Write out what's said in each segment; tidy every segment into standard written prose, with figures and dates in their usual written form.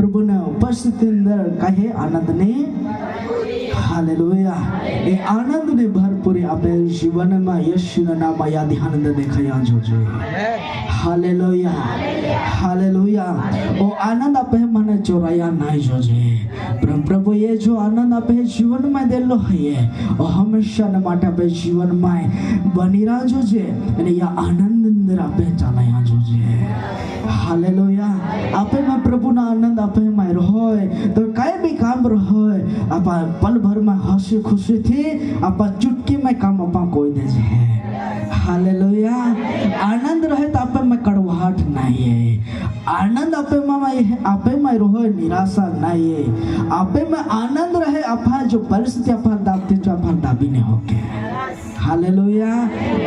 પ્રભુના ઉપસ્થિતિ અંદર કહે આનંદને હાલેલુયા એ આનંદને ભરપૂરી આપે જીવનમાં યેશુના નામમાં યાદ આનંદ દેખાયા જોજે હાલેલુયા હાલેલુયા ઓ આનંદ આપે મને ચોરાયા નહીં જોજે પ્રભુ એ જો આનંદ આપે જીવનમાં દેલો હૈયે ઓ હંમેશા માટે આપે જીવનમાં બની રહ્યા જોજે અને એ આનંદ અંદર આપે ચાલ્યા જોજે હાલેલુયા આપે માં પ્રભુના આનંદ આપે માં હોય તો કઈ બી કામ હોય આપા પલ ભર में हंसी खुशी थी आप चुटकी में काम आप कोई दे जे हालेलुया आनंद रहे तो आप में कड़वाहट नहीं है आनंद आपे में रहो निराशा नहीं है आपे में आनंद रहे आप जो परिस्थिति आप दाबते जो आप दाबी नहीं होके हालेलुया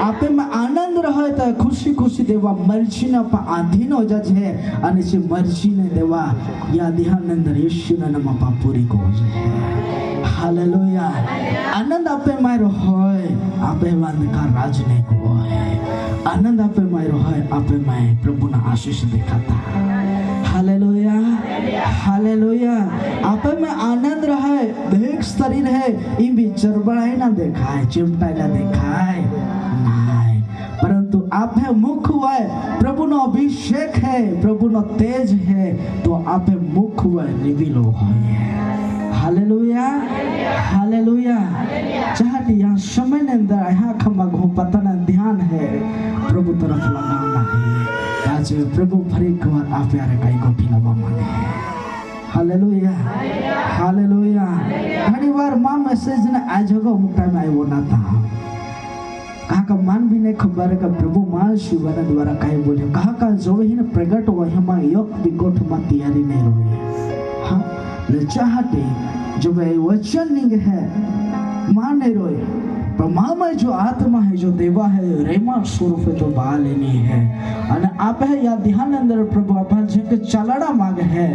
आपे में आनंद रहे तो खुशी खुशी देवा मर्जी ने आप अधीन हो जाए અને જે મરજી ને દેવા યા ધ્યાન અંદર યેશુના નામમાં પૂરી કરો છે હાલેલુયા આનંદ આપે મારો હોય આપે અંધકાર રાજ નહીં હોય આનંદ આપે મારો હોય આપે મેં પ્રભુના આશીષ દેખાતા हालेलुया हालेलुया आपे में आनंद रहे देख शरीर है इन भी चरबड़ाई ना देखाए चिमटाई ना देखाए नहीं परंतु आप है मुख हुआ प्रभु नो अभिषेक है प्रभु नो तेज है तो आप मुख हुआ रिवील हो हालेलुया हालेलुया चाहती यहाँ समय ने अंदर यहाँ खमा घो पता ना ध्यान है प्रभु तरफ लगाना है आज प्रभु फरी एक बार आप यार कई को फिलवा माने हालेलुया हालेलुया घनी बार मां मैसेज ने आ जगह मुक्ता में आयो ना था कहा का मन भी नहीं खबर का प्रभु मां शिवन द्वारा कई बोले कहा का जो ही ने प्रकट हुआ हम योग बिगोठ में तैयारी नहीं रोए हां ले चाहते जो वे वचन नहीं है मां नहीं रोए पर मां में जो आत्मा है जो देवा है रेमा स्वरूप तो बा लेनी है અને આપે યા ધ્યાન અંદર પ્રભુ આપા જે કે ચાલડા માંગે है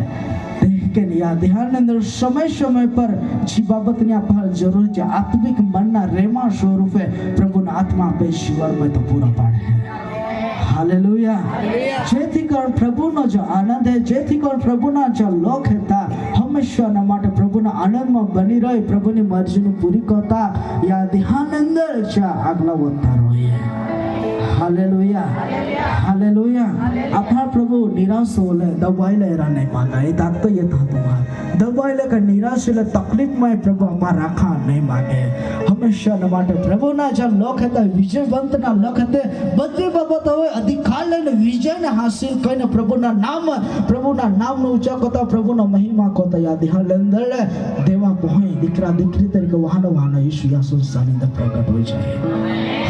देख के या ध्यान अंदर समय समय पर जी बाबत ने आप जरूर है आत्मिक मन ना रेमा स्वरूप है प्रभु ना आत्मा पे जीवन में तो पूरा पाड़े है हालेलुया जेथी कर प्रभु नो जो आनंद है जेथी कर प्रभु ना जो लोक है ता हमेशा ना माटे प्रभु ना आनंद में बनी रहे प्रभु ने मर्जी ने पूरी करता या ध्यान अंदर जा अगला वंता रोए हालेलुया हालेलुया अपना प्रभु निराश होले दबाई ले रहने मांगा ये दांत तो ये था तुम्हारा दबाई ले कर निराश ले तकलीफ में प्रभु अपना रखा नहीं मांगे हमेशा न माटे प्रभु ना जब लोग कहते विजयवंत ना लोग कहते बद्री बाबत हो अधिकार ले विजय ने हासिल करने प्रभु ना नाम ने ऊंचा करता प्रभु ना महिमा करता या ध्यान अंदर देवा पहुंच दिकरा दिकरी तरीके वहां यीशु या संसार प्रकट हो जाए